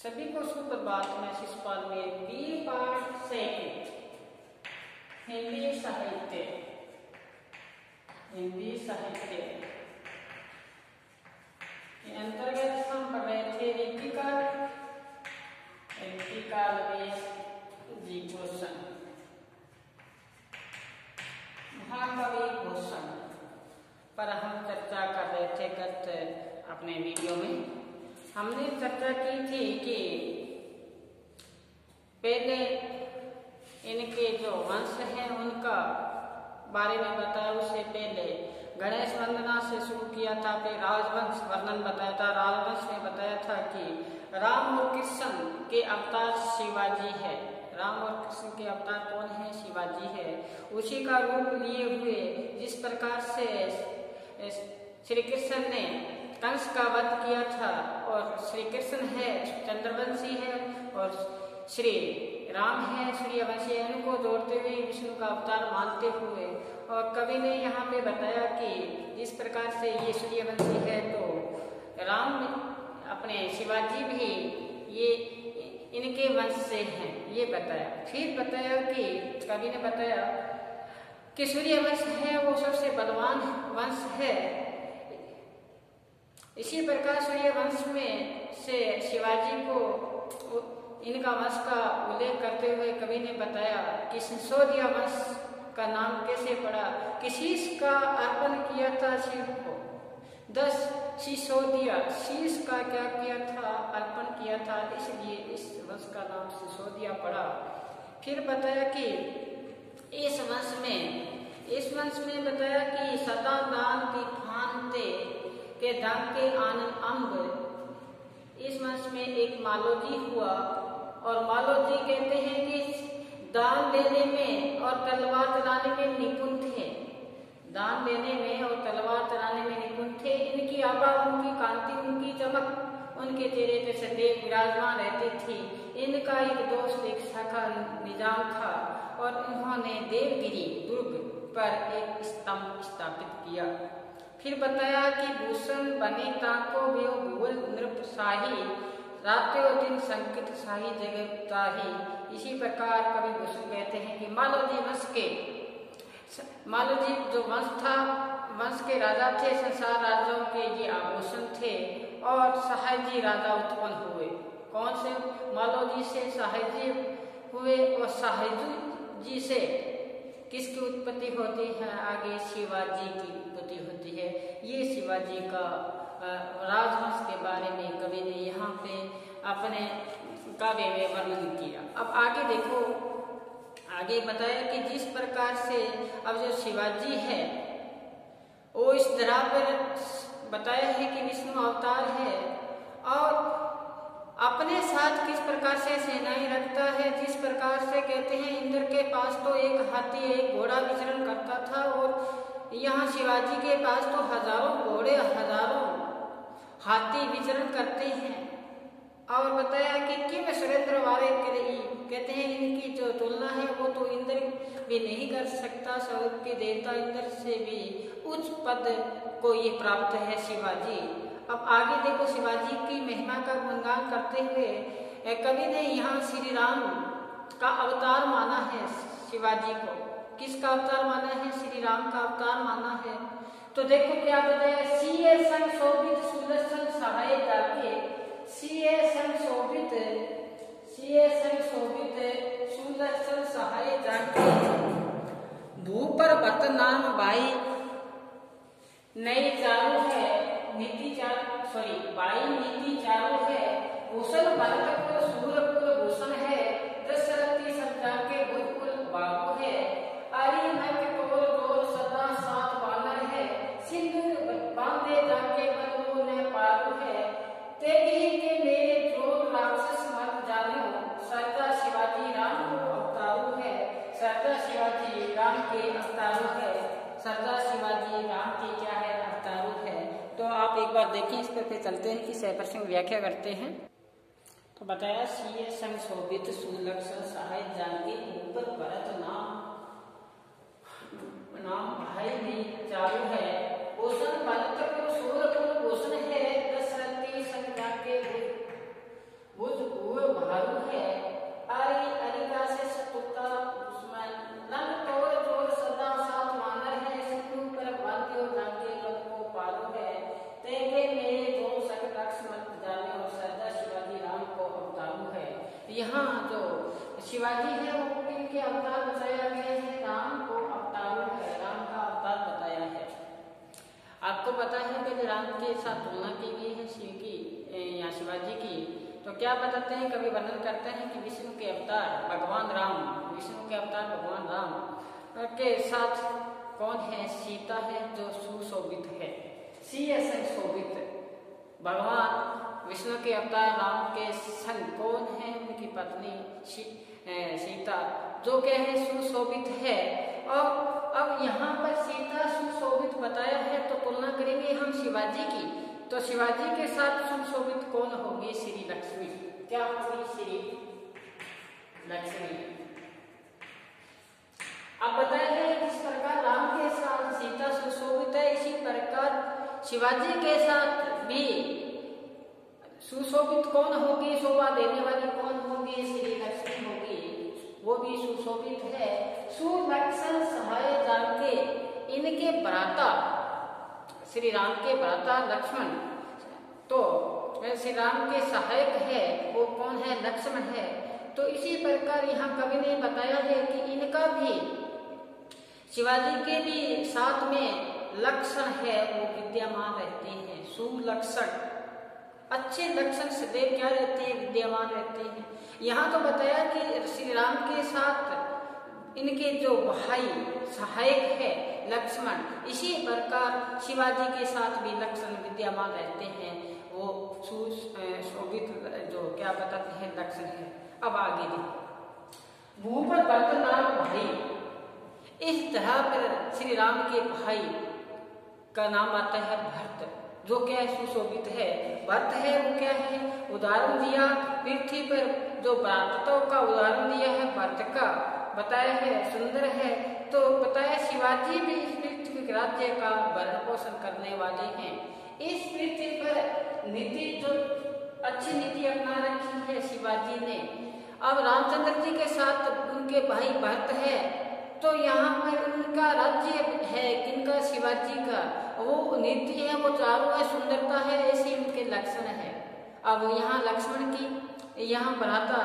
सभी को सुप्रभात। मैं शिषपाल में बी पाठ सेकंड हिंदी साहित्य के अंतर्गत हम पढ़ रहे थे ऋतिकाल जी भूषण, महाकवि भूषण पर हम चर्चा कर रहे थे। गत अपने वीडियो में हमने चर्चा की थी कि पहले इनके जो वंश हैं उनका बारे में बताया। उससे पहले गणेश वंदना से शुरू किया था, फिर राजवंश वर्णन बताया था। राजवंश में बताया था कि राम और कृष्ण के अवतार शिवाजी है। राम और कृष्ण के अवतार कौन है? शिवाजी है। उसी का रूप लिए हुए जिस प्रकार से श्री कृष्ण ने कंस का वध किया था, और श्री कृष्ण है चंद्रवंशी है और श्री राम है सूर्यवंशी है, उनको जोड़ते हुए विष्णु का अवतार मानते हुए, और कवि ने यहाँ पे बताया कि जिस प्रकार से ये सूर्यवंशी है तो राम अपने शिवाजी भी ये इनके वंश से हैं, ये बताया। फिर बताया कि कवि ने बताया कि सूर्यवंश है वो सबसे बलवान वंश है। इसी प्रकार सूर्यवंश में से शिवाजी को इनका वंश का उल्लेख करते हुए कवि ने बताया कि सिसोदिया वंश का नाम कैसे पड़ा। किसी का अर्पण किया था शिव को 10 सिसोदिया, शीश का क्या किया था? अर्पण किया था, इसलिए इस वंश का नाम सिसोदिया पड़ा। फिर बताया कि इस वंश में बताया कि सदा दान की फानते के दाम के आनंद अम्ब। इस वंश में एक मालोजी हुआ, और मालोजी कहते हैं कि दान देने में और तलवार चलाने में निपुण थे। दान देने में और तलवार चलाने में निपुण थे। इनकी आभा, उनकी कांति, उनकी चमक उनके चेहरे पे सदैव विराजमान रहती थी। इनका एक दोस्त, एक शाखा निजाम था, और उन्होंने देवगिरी दुर्ग पर एक स्तंभ स्थापित किया। फिर बताया कि भूषण बने ताको व्यो भूल नृप शाही, रात्यो दिन संकित शाही जगत ताही। इसी प्रकार कवि भूषण कहते हैं कि मालोजी जो वंश था, वंश के राजा थे, संसार राजाओं के ये आभूषण थे, और सहायजी राजा उत्पन्न हुए। कौन से? मालोजी से सहायजी हुए, और सहायजी से किसकी उत्पत्ति होती है? आगे शिवाजी की उत्पत्ति होती है। ये शिवाजी का राजवंश के बारे में कवि ने यहाँ पे अपने काव्य में वर्णन किया। अब आगे देखो, आगे बताया कि जिस प्रकार से अब जो शिवाजी है वो इस धरा पर बताया है कि विष्णु अवतार है, और अपने साथ किस प्रकार से सेनाएं रखता है। जिस प्रकार से कहते हैं इंद्र के पास तो एक हाथी एक घोड़ा विचरण करता था, और यहाँ शिवाजी के पास तो हजारों घोड़े हजारों हाथी विचरण करते हैं। और बताया कि किम सुरेंद्र वाले कहते हैं इनकी जो तुलना है वो तो इंद्र भी नहीं कर सकता। स्वर्ग के देवता इंद्र से भी उच्च पद को ये प्राप्त है शिवाजी। अब आगे देखो, शिवाजी की महिमा का गुणगान करते हुए कवि ने यहाँ श्री राम का अवतार माना है। शिवाजी को किसका अवतार माना है? श्री राम का अवतार माना है। तो देखो क्या बताया, सीए संग शोभित सुदर्शन सहाय जाके, सीए संग शोभित सुदर्शन सहाय जाके, भूपर भत नाम भाई नई चारू है, बाई नीति चारू है, भूषण भरत सूरकुल भूषण है, दशरथी सब जाके भूतकुल बाबू है, अरि नक कोर जोर सदा साथ बानर है, सिंदूर बांधे जाके बलवो ने पारू है, तेगी के मेरे जोर राक्षस मत जानो, सरदा शिवाजी राम अवतारू है, सरदा शिवाजी राम के अवतारू है, सरदा शिवाजी राम के क्या है? अवतारू है। तो आप एक बार देखिए, इस पर फिर चलते हैं कि सहप्रसंग व्याख्या करते हैं। तो बताया सीए संग शोभित सुलक्षण सहाय जाके, ऊपर भरत नाम भाई नहीं चालू है, भूषण भरत को सूरकुल भूषण है, दशरथी संग जाके भुज यहाँ जो शिवाजी है वो किनके अवतार बताया गया है? राम को अवतार है, राम का अवतार बताया है। आपको पता है कि राम के साथ तुलना की गई है शिव की या शिवाजी की, तो क्या बताते हैं, कभी वर्णन करते हैं कि विष्णु के अवतार भगवान राम, विष्णु के अवतार भगवान राम के साथ कौन है? सीता है जो सुशोभित है, सुशोभित। भगवान विष्णु के अवतार राम के संग कौन है? उनकी पत्नी सीता, जो क्या है? सुशोभित है। और अब यहाँ पर सीता सुशोभित बताया है, तो तुलना करेंगे हम शिवाजी की, तो शिवाजी के साथ सुशोभित कौन होगी? श्री लक्ष्मी। क्या होगी? श्री लक्ष्मी। अब बताया है जिस प्रकार राम के साथ सीता सुशोभित है, इसी प्रकार शिवाजी के साथ भी सुशोभित कौन होगी? शोभा देने वाली कौन होगी? श्री लक्ष्मी होगी, वो भी सुशोभित है। सुलक्षण सहाय जान के इनके भ्राता श्री राम के भ्राता लक्ष्मण, तो श्री राम के सहायक है वो कौन है? लक्ष्मण है। तो इसी प्रकार यहाँ कवि ने बताया है कि इनका भी शिवाजी के भी साथ में लक्षण है वो विद्यमान रहते हैं। सुलक्षण, अच्छे लक्षण सदैव क्या रहते हैं? विद्यमान रहते हैं। यहाँ तो बताया कि श्री राम के साथ इनके जो भाई सहायक है लक्ष्मण, इसी प्रकार शिवाजी के साथ भी लक्षण विद्यमान रहते हैं, वो सुशोभित जो क्या बताते हैं लक्षण है। अब आगे देखो, भूप भरत नाम भाई, इस तरह पर श्री राम के भाई का नाम आता है भरत, जो क्या है? सुशोभित है। भरत है वो क्या है? उदाहरण दिया पृथ्वी पर जो भ्रातृत्व का उदाहरण दिया है भरत का, बताया है सुंदर है। तो बताया शिवाजी भी इस पृथ्वी राज्य का भरण पोषण करने वाले हैं। इस पृथ्वी पर नीति जो अच्छी नीति अपना रखी है शिवाजी ने। अब रामचंद्र जी के साथ उनके भाई भरत है, तो यहाँ पर उनका राज्य है किनका? शिवाजी का। वो नीति है, वो चारों है, सुंदरता है, ऐसे उनके लक्षण है। अब यहाँ लक्ष्मण की, यहाँ भ्राता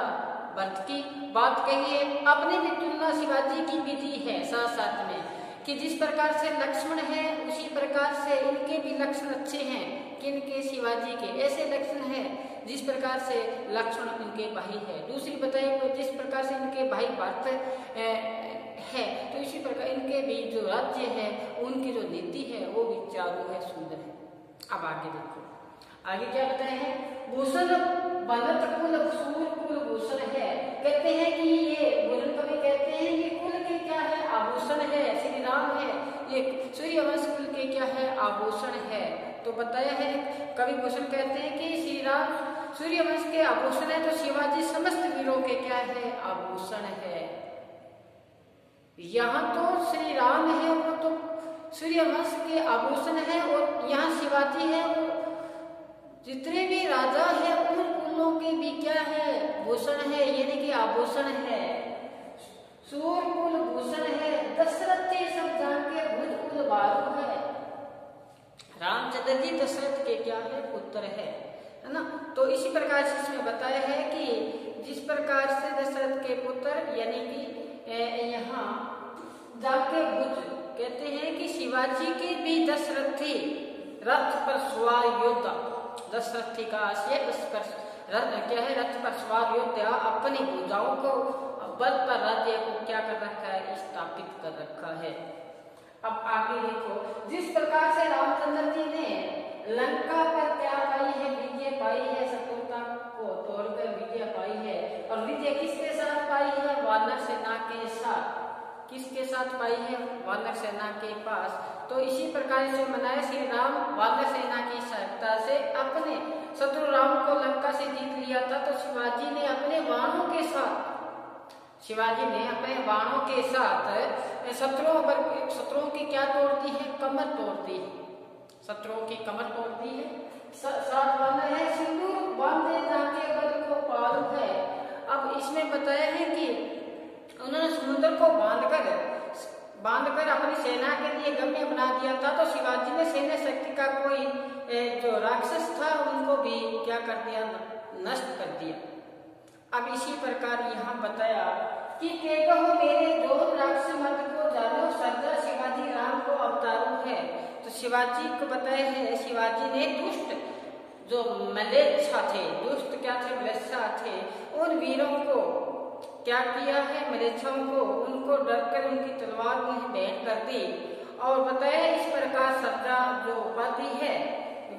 भरत की बात कही है, अपनी भी तुलना शिवाजी की भी दी है साथ साथ में, कि जिस प्रकार से लक्ष्मण है उसी प्रकार से इनके भी लक्षण अच्छे हैं। किनके? शिवाजी के। ऐसे लक्षण है जिस प्रकार से लक्ष्मण उनके भाई है। दूसरी बताइए जिस प्रकार से इनके भाई भरत है, तो इसी प्रकार इनके भी जो राज्य है उनकी जो नीति है वो भी चारों है, सुंदर है। अब आगे देखो, आगे क्या बताए हैं? भूषण बनत कुल सूर कुल भूषण है। कहते हैं कि ये भूषण कवि कहते हैं ये कुल के क्या है? आभूषण है। श्री राम है ये सूर्यवंश कुल के क्या है? आभूषण है। तो बताया है कवि भूषण कहते हैं कि श्री राम सूर्यवंश के आभूषण है, तो शिवाजी समस्त वीरों के क्या है? आभूषण है। यहाँ तो श्री राम है वो तो सूर्यवंश के आभूषण है, और यहाँ शिवाजी है वो जितने भी राजा है उन कुलों के भी क्या है? भूषण है, यानी कि आभूषण है। सूर कुल भूषण है, दशरथ सब जान के भुज कुल बारू है। रामचंद्र जी दशरथ के क्या है? पुत्र है ना। तो इसी प्रकार से इसमें बताया है कि जिस प्रकार से दशरथ के पुत्र यानी कि यहाँ जाके भुज कहते हैं कि शिवाजी के भी दशरथी रथ पर सवार योद्धा, दशरथी का आशय क्या है? रथ पर सवार योद्धा अपनी भुजाओं को बल पर राज्य को क्या कर रखा है? स्थापित कर रखा है। अब आगे देखो, जिस प्रकार से रामचंद्र जी ने लंका पर क्या पाई है? विजय पाई है, शत्रुता को तोड़कर विजय पाई है। और विजय किसके साथ पाई है? वानर सेना के साथ। किसके साथ पाई है? वानर सेना के पास। तो इसी प्रकार से मनाया श्री राम वानर सेना की सहायता से अपने शत्रु राम को लंका से जीत लिया था। तो शिवाजी ने अपने बाणों के साथ शत्रुओं की क्या तोड़ दी है? कमर तोड़ दी है। शत्रुओं की कमर तोड़ दी है। साथ वानर है, सिंदूर बांधे जाके बल को पालू है। अब इसमें बताया है कि उन्होंने समुद्र को बांधकर अपनी सेना के लिए गम्य बना दिया था। तो शिवाजी ने सैन्य शक्ति का कोई जो राक्षस था उनको भी क्या कर दिया? नष्ट कर दिया। अब इसी प्रकार यहाँ बताया कि कहो मेरे दो राक्षस मत को जानो, सरदा शिवाजी राम को अवतारू है। तो शिवाजी को बताया है, शिवाजी ने दुष्ट जो मलेच्छा थे, दुष्ट क्या थे, मलेच्छा थे, उन वीरों को क्या किया है, मलेच्छाओं को, उनको डरकर उनकी तलवार उन्हें भेंट कर दी। और बताया इस प्रकार सरदा जो उपाधि है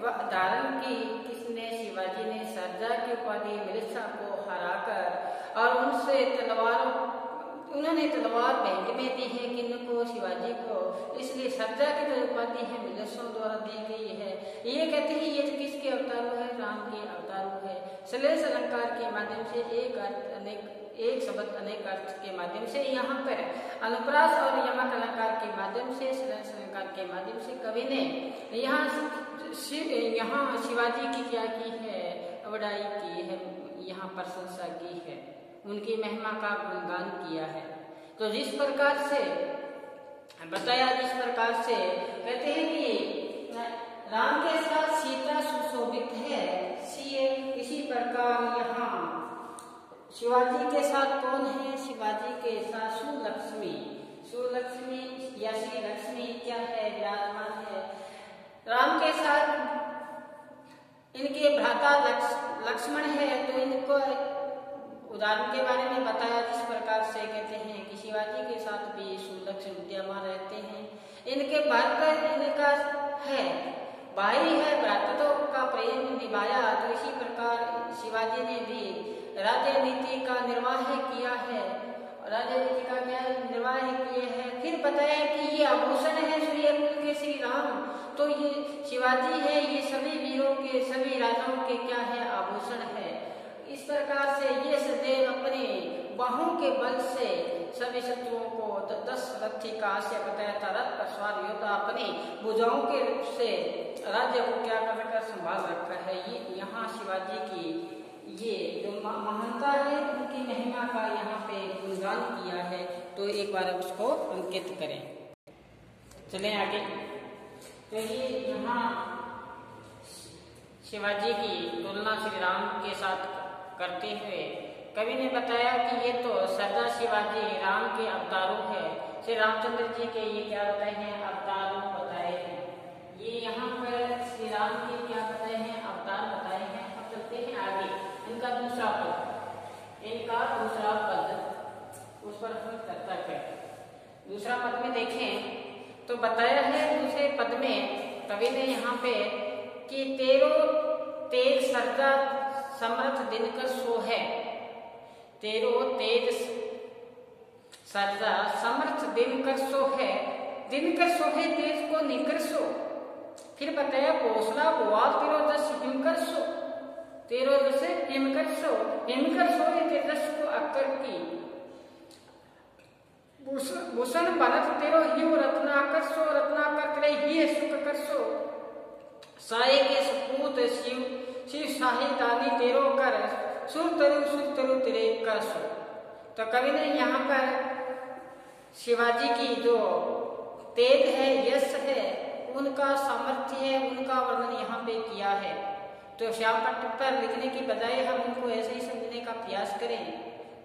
धारण की, किसने, शिवाजी ने सरदा की उपाधि मलेच्छा को हराकर और उनसे उन्होंने तलवार भेंट में दी है किनको, शिवाजी को। इसलिए सरदा की जो उपाधि है मलेच्छाओं द्वारा दी गई है। ये कहते हैं ये किसके अवतारू है, राम के अवतारू है। श्लेष अलंकार के माध्यम से एक शब्द अनेक अर्थ के माध्यम से, यहाँ पर अनुप्रास और यमक अलंकार के माध्यम से, श्लेष अलंकार के माध्यम से कवि ने यहाँ शिवाजी की क्या की है, बड़ाई की है, यहाँ प्रशंसा की है, उनकी महिमा का गुणगान किया है। तो जिस प्रकार से बताया, जिस प्रकार से कहते हैं कि राम के साथ सीता सुशोभित है, इसी प्रकार यहाँ शिवाजी के साथ कौन है, शिवाजी के साथ सुलक्ष्मी या श्री लक्ष्मी क्या है, विराजमान है। राम के साथ इनके भ्राता लक्ष्मण है। तो इनको उदाहरण के बारे में बताया, जिस प्रकार से कहते हैं कि शिवाजी के साथ भी सुलक्ष्मी विद्यमान रहते हैं। इनके भरत इनका है भाई है, भ्रातृत्व का प्रेम निभाया। तो इसी प्रकार शिवाजी ने भी राज्य नीति का निर्वाह किया है, राज्य नीति का क्या निर्वाह किए हैं। फिर बताया कि ये आभूषण है सूर्यकुल के श्री राम। तो ये शिवाजी है, ये सभी वीरों के, सभी राजाओं के क्या है, आभूषण है। इस प्रकार से ये सदैव अपने बाहों के बल से सभी शत्रुओं को 10 रथी का आशय बताया था, रथ पर सवार योद्धा अपनी भुजाओं के रूप से राज्य को क्या कर संभाल रखा है। ये यहाँ शिवाजी की ये जो महानता है, उनकी महिमा का यहाँ पे गुणगान किया है। तो एक बार उसको अंकित करें। चलें आगे। तो ये यहाँ शिवाजी की तुलना श्री राम के साथ करते हुए कवि ने बताया कि ये तो सरदा शिवाजी राम के अवतारू है। श्री रामचंद्र जी के ये क्या बताए हैं, अवतारू बताए हैं। ये यहाँ पर श्री राम के क्या बताए हैं, अवतार बताए हैं। अब चलते हैं आगे। इनका दूसरा पद उस पर हम चर्चा करें। दूसरा पद में देखें तो बताया है दूसरे पद में कवि ने यहाँ पे कि तेरो तेज सरदा समर्थ दिनकर सो है। तेरो तेज सरदा समर्थ दिनकर सो है, दिनकर सो है तेज को निकर सो। फिर बताया घोषणा बोआल तेरो दस हिमकर सो, तेरो दस हिमकर सो, हिमकर सो ये तेजस को अक्कर की। भूषण बनत तेरो हिम रत्नाकर सो, रत्नाकर तेरे ही सुख कर सो। साये के सपूत शिव शाही दानी तेरो कर, सुर तरु तेरे कर सो। तो कवि ने यहाँ पर शिवाजी की जो तेज है, यश है, उनका सामर्थ्य है, उनका वर्णन यहाँ पे किया है। तो श्याम पट्ट पर लिखने की बजाय हम उनको ऐसे ही समझने का प्रयास करें,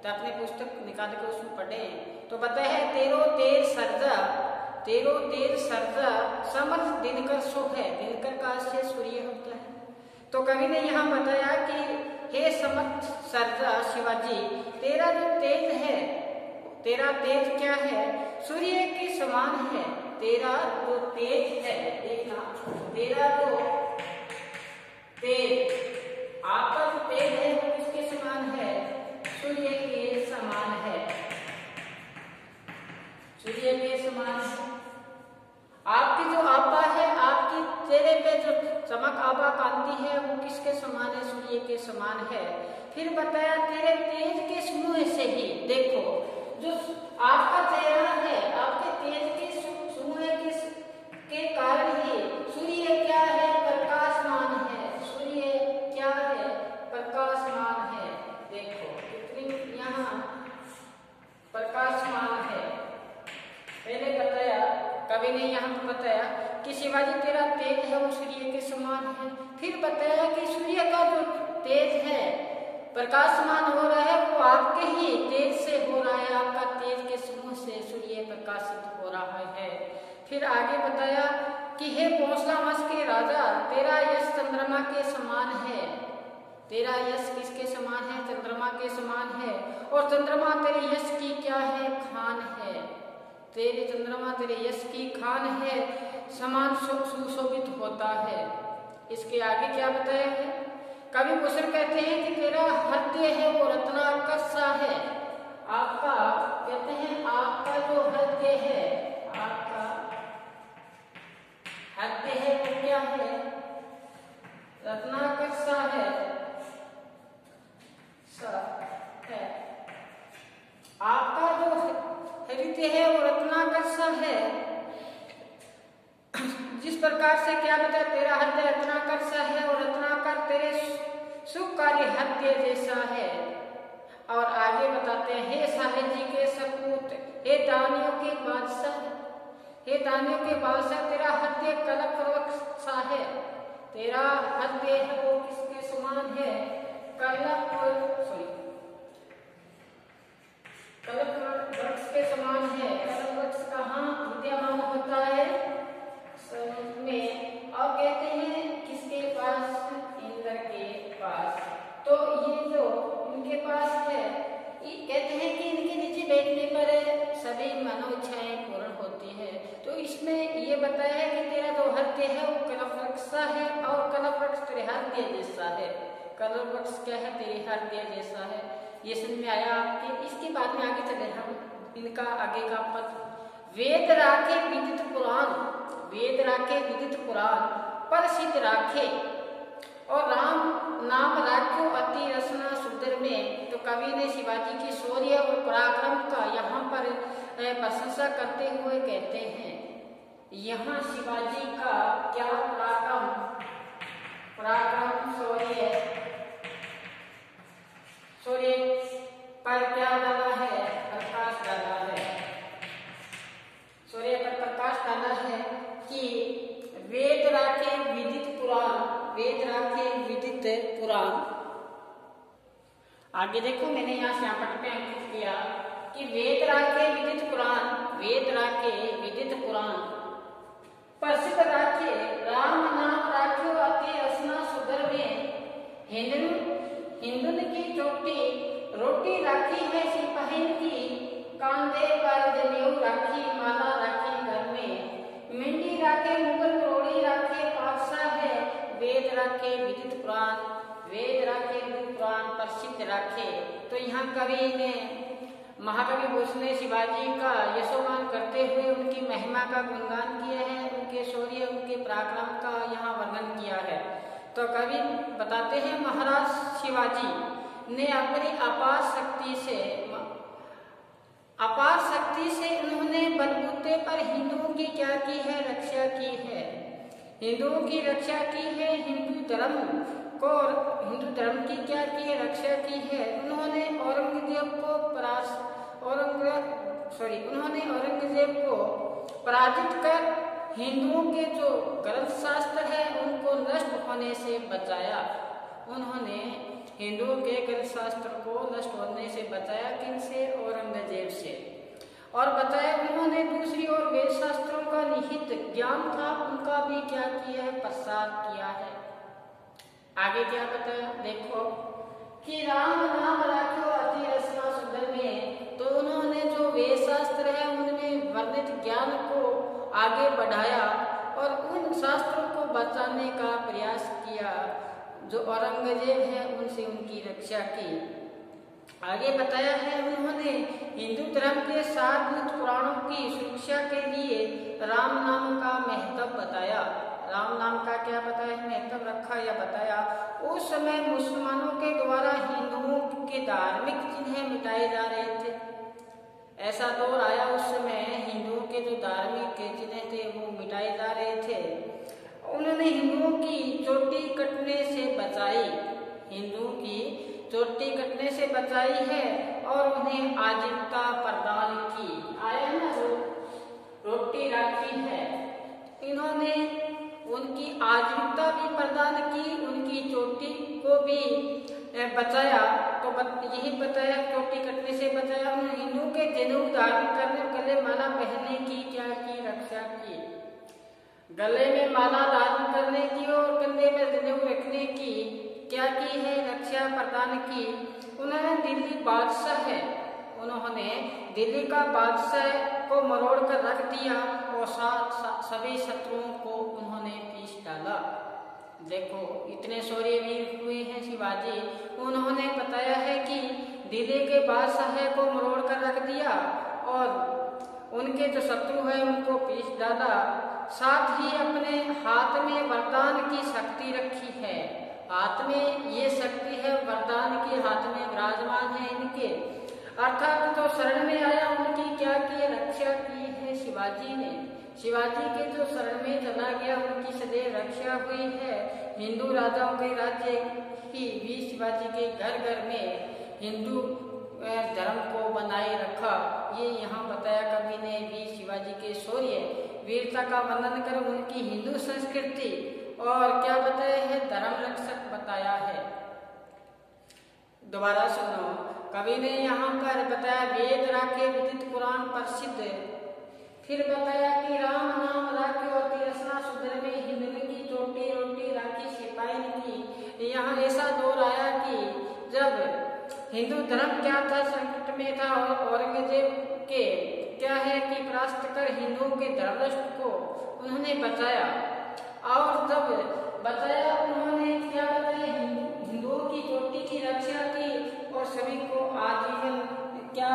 तो अपने पुस्तक निकाल कर उसमें पढ़ें। तो बताया है तेरो तेज सर्जा समर्थ दिनकर सो है। दिनकर का आशय सूर्य होता है। तो कवि ने यहाँ बताया कि हे समर्थ सर्जा शिवाजी, तेरा जो तेज है, तेरा तेज क्या है, सूर्य के समान है। तेरा जो तेज है, देखना, तेरा जो तेज, आपका जो तेज है वो किसके समान है, सूर्य के समान है, सूर्य के समान है। आपकी जो आभा है, आपकी चेहरे पे जो चमक आभा कांति है, वो किसके समान है, सूर्य के समान है। फिर बताया तेरे तेज के समूह से ही, देखो जो आपका चेहरा है, आपके तेज के समूह के कारण ही सूर्य क्या है, प्रकाशमान है। सूर्य क्या है, प्रकाशमान है। देखो कितनी यहाँ प्रकाशमान है। पहले बताया, कवि ने यहाँ पर बताया कि शिवाजी तेरा तेज है वो सूर्य के समान है। फिर बताया कि सूर्य का जो तेज है प्रकाशमान हो रहा है वो आपके ही तेज से हो रहा है, आपका तेज के समूह से सूर्य प्रकाशित हो रहा है। फिर आगे बताया कि हे भोसला वंश के राजा, तेरा यश चंद्रमा के समान है। तेरा यश किसके समान है? चंद्रमा के समान है। और चंद्रमा तेरे यश की क्या है? खान है। तेरे चंद्रमा तेरे यश की खान है, समान सुशोभित होता है। इसके आगे क्या बताया है? कवि भूषण कहते हैं कि तेरा हृदय है वो रत्नाकर सा है। आपका कहते हैं आपका जो हृदय है, आपका हृदय है वो क्या है? रत्नाकर सा है, आपका जो हृदय है वो रत्नाकर सा है। जिस प्रकार से क्या बताया? तेरा हृदय रत्नाकर सा है और रत्नाकर तेरे सुखकारी हृदय जैसा है। और आगे बताते हैं, हे साहिब जी के सपूत, हे दानियों के बादशाह, हे दानियों के बादशाह, तेरा हृदय कलप वृक्ष सा है। तेरा हृदय है वो किसके समान है? कलप वृक्ष के समान है। कलप वृक्ष कहाँ विद्यमान होता है? समुद्र में। और कहते हैं किसके पास? इंद्र के पास। तो ये जो इनके पास है, ये कहते हैं कि इनके नीचे बैठने पर सभी मनोइच्छाएं पूर्ण होती है। तो इसमें ये बताया है कि तेरा जो हृदय है वो कलप वृक्ष सा है और कलप वृक्ष तेरे हृदय जैसा है। कलप वृक्ष क्या है? तेरे हृदय जैसा है। ये समझ में आया आपके? इसके बाद में आगे चले हम, इनका आगे का पद। वेद राखे विदित पुराण, वेद राखे विदित पुराण पर सिद्ध राखे और राम नाम राख्यो अति रसना सुंदर में। तो कवि ने शिवाजी की शौर्य और पराक्रम का यहाँ पर प्रशंसा करते हुए कहते हैं, यहाँ शिवाजी का क्या पराक्रम शौर्य पर क्या डाला है? प्रकाश डाला है। शौर्य पर प्रकाश डाला है कि वेद राखे विदित पुराण, वेद राखे विदित पुराण। आगे देखो, मैंने यहाँ श्यामपट्टी पे अंकित किया कि वेद राखे विदित पुराण, वेद राखे विदित पुराण प्रसिद्ध राखे राम नाम राख्यो अति रसना सुधर में। हिंदुन की चोटी रोटी राखी है सिपाही की, कांधे पर जनेऊ राखी, माला राखी घर में। मिंडी राखे मुगल रोड़ी राखे पातशाह है। वेद राखे विदित पुराण, वेद राखे विदित पुराण प्रसिद्ध राखे। तो यहाँ कवि ने, महाकवि भूषण ने शिवाजी का यशोगान करते हुए उनकी महिमा का गुणगान किया है, उनके शौर्य उनके पराक्रम का यहाँ वर्णन किया है। तो कवि बताते हैं, महाराज शिवाजी ने अपनी अपार शक्ति से उन्होंने बलबूते पर हिंदुओं की क्या की है? रक्षा की है। हिंदुओं की रक्षा की है। हिंदू धर्म की क्या की है? रक्षा की है। उन्होंने औरंगजेब को पराजित कर हिंदुओं के जो ग्रंथ शास्त्र है उनको नष्ट होने से बचाया। उन्होंने हिंदुओं के ग्रंथ शास्त्र को नष्ट होने से बचाया। किनसे? औरंगजेब से। और बताया उन्होंने दूसरी ओर वेद शास्त्रों का निहित ज्ञान था उनका भी क्या किया है? प्रसार किया है। आगे क्या बताया? देखो कि राम नाम राख्यो अति रसना सुंदर में। तो उन्होंने जो वेद शास्त्र है उनमें वर्णित ज्ञान को आगे बढ़ाया और उन शास्त्रों को बचाने का प्रयास किया। जो औरंगजेब है उनसे उनकी रक्षा की। आगे बताया है उन्होंने हिंदू धर्म के सारभूत पुराणों की सुरक्षा के लिए राम नाम का महत्व बताया। राम नाम का क्या बताया? महत्व रखा या बताया। उस समय मुसलमानों के द्वारा हिंदुओं के धार्मिक चिन्ह मिटाए जा रहे थे। ऐसा दौर आया उस समय हिंदुओं के जो धार्मिक चिन्ह थे वो मिटाए जा रहे थे। उन्होंने हिंदुओं की चोटी कटने से बचाई, हिंदुओं की चोटी कटने से बचाई है और उन्हें आजीविका प्रदान की। आया ना, रोटी राखी है। इन्होंने उनकी आजीविका भी प्रदान की, उनकी चोटी को भी बचाया, तो यही बताया चोटी कटने से बचाया। उन्होंने हिंदू के जनेऊ धारण करने, गले माला पहनने की क्या की रक्षा की, गले में माला धारण करने की और कंधे में जनेऊ रखने की क्या की है, रक्षा प्रदान की। उन्होंने दिल्ली बादशाह है, उन्होंने दिल्ली का बादशाह को मरोड़ कर रख दिया और सभी शत्रुओं को उन्होंने पीस डाला। देखो इतने शौर्यवीर हुए हैं शिवाजी। उन्होंने बताया है कि दिल्ली के बादशाह को मरोड़ कर रख दिया और उनके जो शत्रु है उनको पीस डाला। साथ ही अपने हाथ में वरदान की शक्ति रखी है, हाथ में ये शक्ति है वरदान की, हाथ में विराजमान है इनके, अर्थात जो शरण में आया उनकी क्या की रक्षा की है शिवाजी ने। शिवाजी के जो शरण में चला गया उनकी सदैव रक्षा हुई है। हिंदू राजाओं के राज्य की वीर शिवाजी के घर घर में हिंदू धर्म को बनाए रखा। ये यहाँ बताया कवि ने वीर शिवाजी के शौर्य वीरता का वर्णन कर उनकी हिंदू संस्कृति और क्या बताया है, धर्म रक्षक बताया है। दोबारा सुनो, कवि ने यहाँ पर बताया वेद राखे विदित पुराण प्रसिद्ध, फिर बताया कि राम नाम राखे और तिरसना सुधर में हिंदुओं की चोटी रोटी राखी सिपाही की। यहाँ ऐसा दौर आया कि जब हिंदू धर्म क्या था, संकट में था और औरंगजेब के क्या है कि परास्त कर हिंदुओं के धर्मराष्ट्र को उन्होंने बचाया। और जब बचाया उन्होंने क्या बताया, हिंदुओं की चोटी की रक्षा की और सभी को आजीवन क्या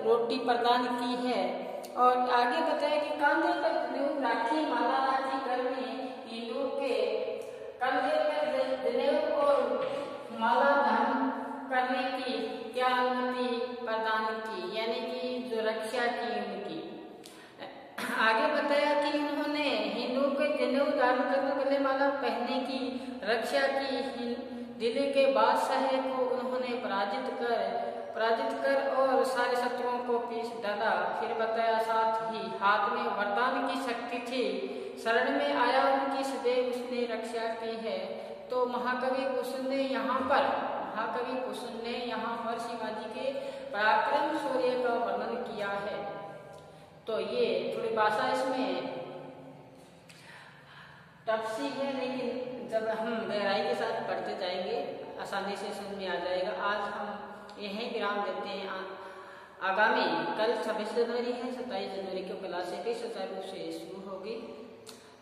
रोटी प्रदान की है। और आगे बताया कि कांधे पर राखी माला राखी घर में हिंदुओं के कंधे पर जनेऊ और माला धारण करने की क्या अनुमति प्रदान की, यानी कि जो रक्षा की उनकी। आगे बताया कि उन्होंने हिंदुओं के जनेऊ धारण करने, गले माला पहनने की रक्षा की। दिल्ली के बादशाह को उन्होंने पराजित कर और सारे शत्रुओं को पीस डाला। फिर बताया साथ ही हाथ में वरदान की शक्ति थी, शरण में आया उनकी सदैव उसने रक्षा की है। तो महाकवि कुसुम ने यहाँ पर शिवाजी के पराक्रम शौर्य का वर्णन किया है। तो ये थोड़ी भाषा इसमें टफ सी है, लेकिन जब हम गहराई के साथ पढ़ते जाएंगे आसानी से समझ में आ जाएगा। आज हम यहीं विराम देते हैं। आगामी कल 26 जनवरी है, 27 जनवरी को क्लासें भी सुचारू रूप से शुरू होगी।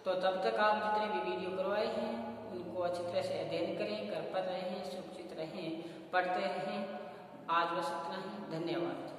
तो तब तक आप जितने भी वीडियो करवाए हैं उनको अच्छी तरह से अध्ययन करें, घर पर रहें, सुरक्षित रहें, पढ़ते रहें। आज बस इतना ही, धन्यवाद।